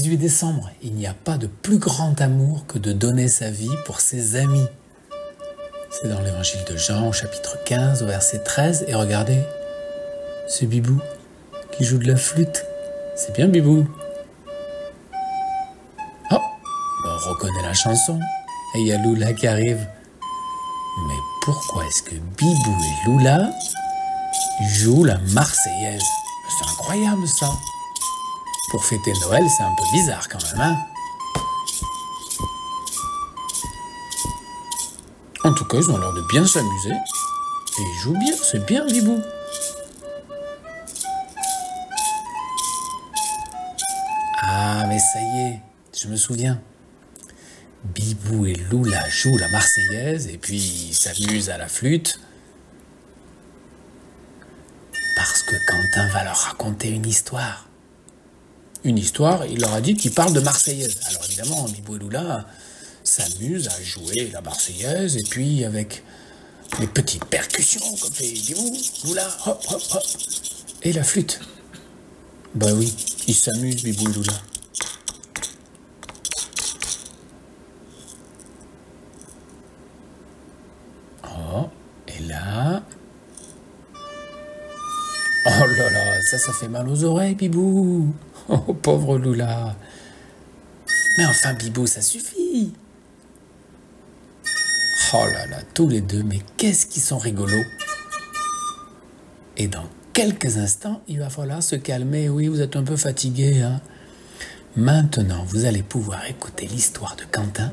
18 décembre, il n'y a pas de plus grand amour que de donner sa vie pour ses amis. C'est dans l'évangile de Jean, au chapitre 15, au verset 13. Et regardez, c'est Bibou qui joue de la flûte. C'est bien Bibou. Oh, on reconnaît la chanson. Et il y a Lula qui arrive. Mais pourquoi est-ce que Bibou et Lula jouent la Marseillaise? C'est incroyable ça. Pour fêter Noël, c'est un peu bizarre quand même, hein? En tout cas, ils ont l'air de bien s'amuser. Et ils jouent bien, c'est bien Bibou. Ah, mais ça y est, je me souviens. Bibou et Lula jouent la Marseillaise et puis ils s'amusent à la flûte. Parce que Quentin va leur raconter une histoire. Une histoire, il leur a dit qu'il parle de Marseillaise. Alors évidemment, Bibou et Lula s'amusent à jouer la Marseillaise et puis avec les petites percussions comme fait Bibou, Lula, hop, hop, hop. Et la flûte. Bah oui, ils s'amusent, Bibou et Lula. Oh, et là... Oh là là, ça fait mal aux oreilles, Bibou. Oh, pauvre Lula. Mais enfin, Bibou, ça suffit. Oh là là, tous les deux, mais qu'est-ce qu'ils sont rigolos. Et dans quelques instants, il va falloir se calmer. Oui, vous êtes un peu fatigué, hein. Maintenant, vous allez pouvoir écouter l'histoire de Quentin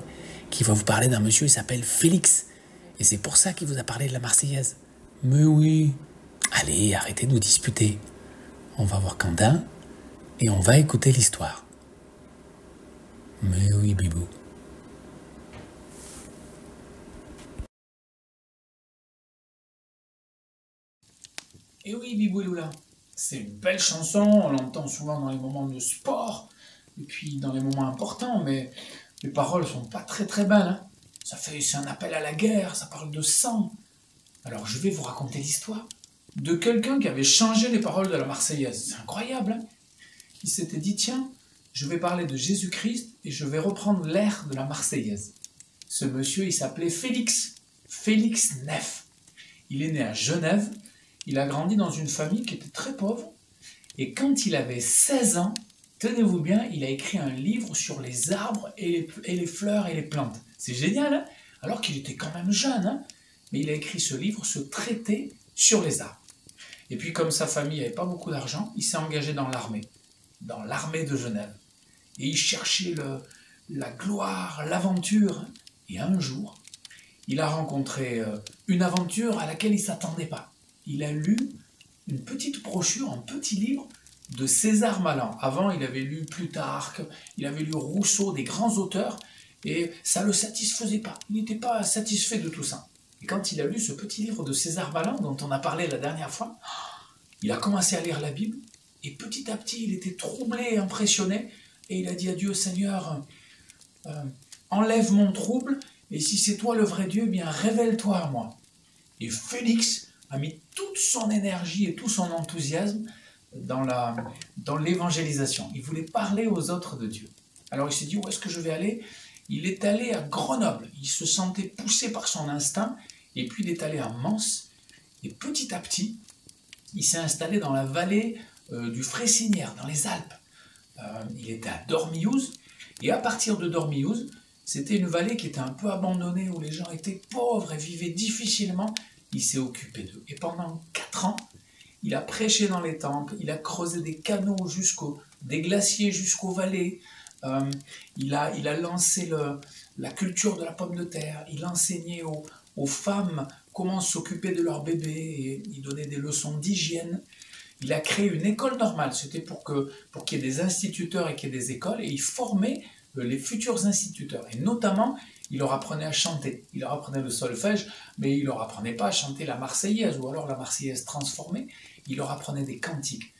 qui va vous parler d'un monsieur, il s'appelle Félix. Et c'est pour ça qu'il vous a parlé de la Marseillaise. Mais oui. Allez, arrêtez de nous disputer. On va voir Quentin et on va écouter l'histoire. Mais oui, Bibou. Et oui, Bibou et Lula, c'est une belle chanson, on l'entend souvent dans les moments de sport, et puis dans les moments importants, mais les paroles sont pas très très belles, hein. C'est un appel à la guerre, ça parle de sang. Alors je vais vous raconter l'histoire de quelqu'un qui avait changé les paroles de la Marseillaise. C'est incroyable, hein. Il s'était dit, tiens, je vais parler de Jésus-Christ et je vais reprendre l'air de la Marseillaise. Ce monsieur, il s'appelait Félix, Félix Neff. Il est né à Genève. Il a grandi dans une famille qui était très pauvre. Et quand il avait 16 ans, tenez-vous bien, il a écrit un livre sur les arbres et les fleurs et les plantes. C'est génial, hein? Alors qu'il était quand même jeune, hein? Mais il a écrit ce livre, ce traité sur les arbres. Et puis comme sa famille n'avait pas beaucoup d'argent, il s'est engagé dans l'armée de Genève. Et il cherchait la gloire, l'aventure. Et un jour, il a rencontré une aventure à laquelle il ne s'attendait pas. Il a lu une petite brochure, un petit livre de César Malan. Avant, il avait lu Plutarque, il avait lu Rousseau, des grands auteurs, et ça ne le satisfaisait pas. Il n'était pas satisfait de tout ça. Et quand il a lu ce petit livre de César Malan, dont on a parlé la dernière fois, il a commencé à lire la Bible, et petit à petit, il était troublé et impressionné, et il a dit à Dieu, Seigneur, enlève mon trouble, et si c'est toi le vrai Dieu, eh bien révèle-toi à moi. Et Félix a mis toute son énergie et tout son enthousiasme dans l'évangélisation. Il voulait parler aux autres de Dieu. Alors il s'est dit, où est-ce que je vais aller? Il est allé à Grenoble. Il se sentait poussé par son instinct, et puis il est allé à Mans. Et petit à petit, il s'est installé dans la vallée du Fressinière, dans les Alpes. Il était à Dormiouz, et à partir de Dormiouz, c'était une vallée qui était un peu abandonnée, où les gens étaient pauvres et vivaient difficilement. Il s'est occupé d'eux. Et pendant 4 ans, il a prêché dans les temples, il a creusé des canaux des glaciers jusqu'aux vallées. Il a lancé la culture de la pomme de terre. Il enseignait aux femmes comment s'occuper de leurs bébés et il donnait des leçons d'hygiène. Il a créé une école normale. C'était pour qu'il y ait des instituteurs et qu'il y ait des écoles et il formait les futurs instituteurs. Et notamment, il leur apprenait à chanter. Il leur apprenait le solfège, mais il ne leur apprenait pas à chanter la Marseillaise ou alors la Marseillaise transformée. Il leur apprenait des cantiques.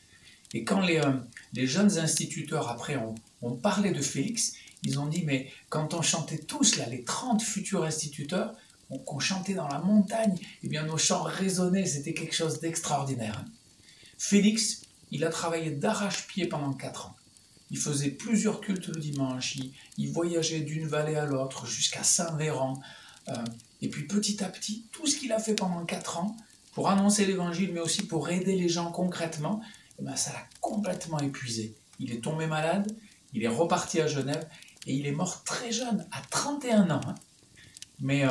Et quand les jeunes instituteurs, après, ont parlé de Félix, ils ont dit, mais quand on chantait tous, là, les 30 futurs instituteurs, qu'on chantait dans la montagne, eh bien nos chants résonnaient, c'était quelque chose d'extraordinaire. Félix, il a travaillé d'arrache-pied pendant 4 ans. Il faisait plusieurs cultes le dimanche, il voyageait d'une vallée à l'autre jusqu'à Saint-Véran. Et puis petit à petit, tout ce qu'il a fait pendant 4 ans, pour annoncer l'évangile, mais aussi pour aider les gens concrètement, eh ben, ça l'a complètement épuisé. Il est tombé malade, il est reparti à Genève, et il est mort très jeune, à 31 ans. Mais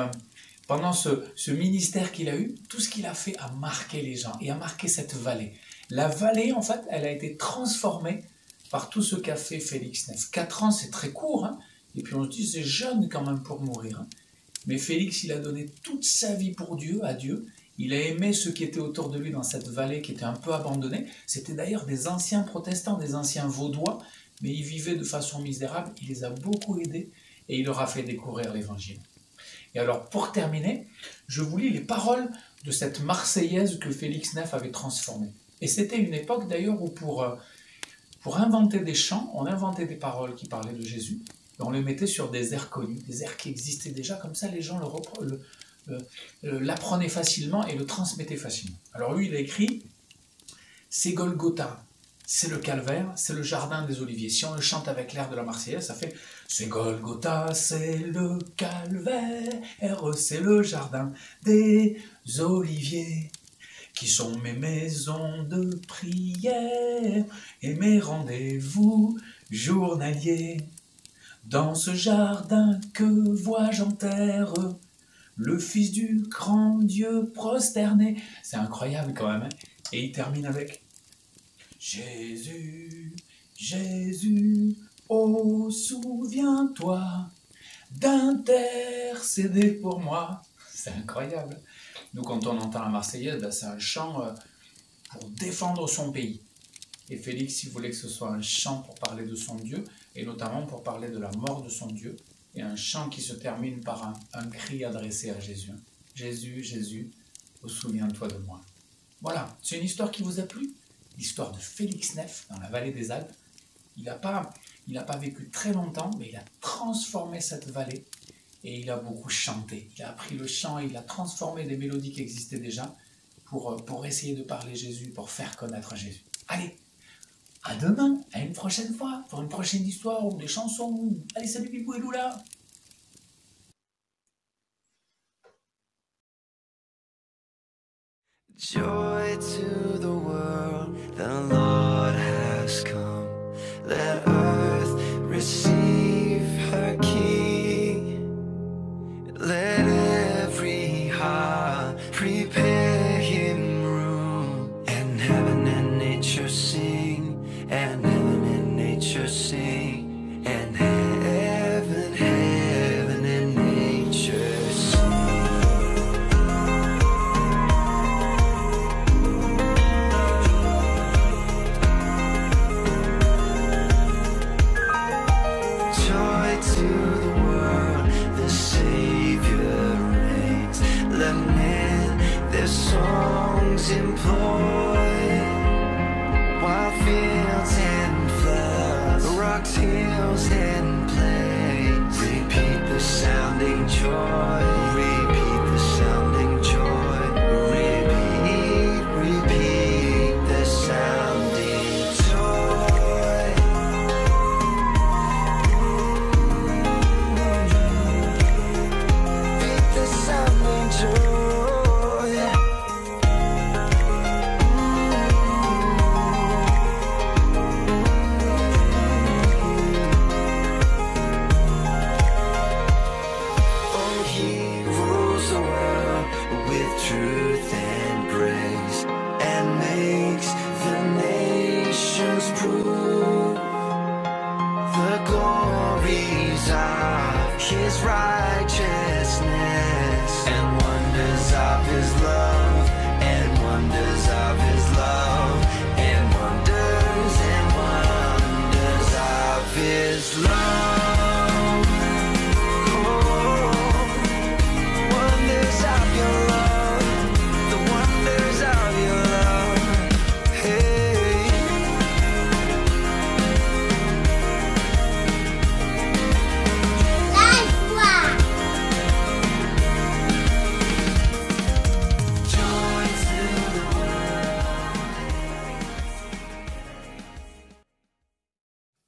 pendant ce ministère qu'il a eu, tout ce qu'il a fait a marqué les gens, et a marqué cette vallée. La vallée, en fait, elle a été transformée par tout ce qu'a fait Félix Neff. 4 ans, c'est très court, et puis on se dit, c'est jeune quand même pour mourir. Mais Félix, il a donné toute sa vie pour Dieu, à Dieu. Il a aimé ceux qui étaient autour de lui dans cette vallée qui était un peu abandonnée. C'était d'ailleurs des anciens protestants, des anciens vaudois, mais ils vivaient de façon misérable. Il les a beaucoup aidés et il leur a fait découvrir l'Évangile. Et alors, pour terminer, je vous lis les paroles de cette Marseillaise que Félix Neff avait transformée. Et c'était une époque d'ailleurs où pour inventer des chants, on inventait des paroles qui parlaient de Jésus. Et on les mettait sur des airs connus, des airs qui existaient déjà, comme ça les gens l'apprenaient facilement et le transmettaient facilement. Alors lui, il a écrit « C'est Golgotha, c'est le calvaire, c'est le jardin des oliviers ». Si on le chante avec l'air de la Marseillaise, ça fait « C'est Golgotha, c'est le calvaire, c'est le jardin des oliviers ». Qui sont mes maisons de prière et mes rendez-vous journaliers. Dans ce jardin que vois-je en terre, le Fils du grand Dieu prosterné. C'est incroyable quand même. Et il termine avec Jésus, Jésus, oh souviens-toi d'intercéder pour moi. C'est incroyable. Nous, quand on entend la Marseillaise, ben, c'est un chant pour défendre son pays. Et Félix, il voulait que ce soit un chant pour parler de son Dieu, et notamment pour parler de la mort de son Dieu, et un chant qui se termine par un cri adressé à Jésus. Jésus, Jésus, oh, souviens-toi de moi. Voilà, c'est une histoire qui vous a plu, l'histoire de Félix Neff dans la vallée des Alpes. Il n'a pas vécu très longtemps, mais il a transformé cette vallée. Et il a beaucoup chanté. Il a appris le chant et il a transformé des mélodies qui existaient déjà pour essayer de parler Jésus, pour faire connaître Jésus. Allez, à demain, à une prochaine fois, pour une prochaine histoire ou des chansons. Allez, salut Bibou et Loula. Joy to the world, the Lord has come. Let earth receive her King. Let every heart prepare him room. And heaven and nature sing, and heaven and nature sing, and heaven and nature sing. Joy to the world, the Savior reigns. Let men their songs employ. Wild fields and floods, rocks, hills and plains. Repeat the sounding joy. Repeat the sounding joy. Repeat the sounding joy. Repeat the sounding joy. Oh, hear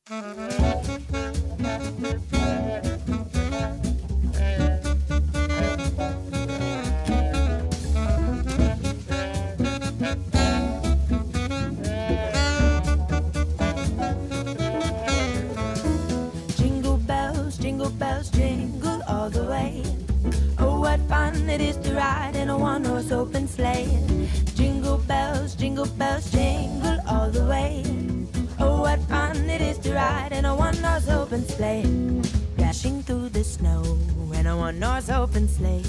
Jingle bells, jingle all the way. Oh, what fun it is to ride in a one-horse open sleigh. Jingle bells, jingle all the way. Oh, what fun it is to ride in a one-horse open sleigh. Dashing through the snow in a one-horse open sleigh.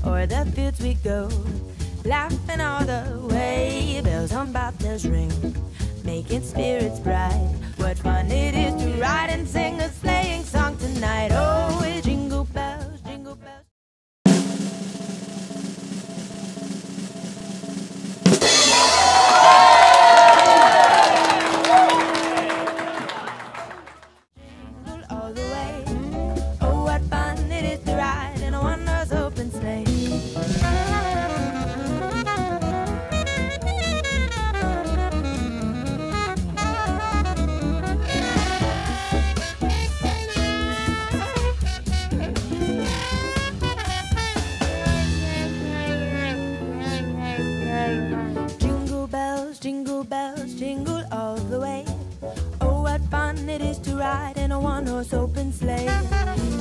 O'er the fields we go, laughing all the way. Bells on bobtails ring, making spirits bright. What fun it is to ride and sing a sleighing song tonight. Oh, it's jingle bells, jingle bells. Jingle all the way. Oh, what fun it is to ride in a one-horse open sleigh. Jingle bells, jingle all the way. Oh, what fun it is to ride in a one-horse open sleigh.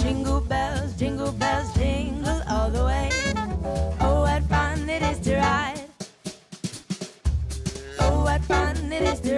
Jingle bells, jingle all the way. Oh, what fun it is to ride. Oh, what fun it is to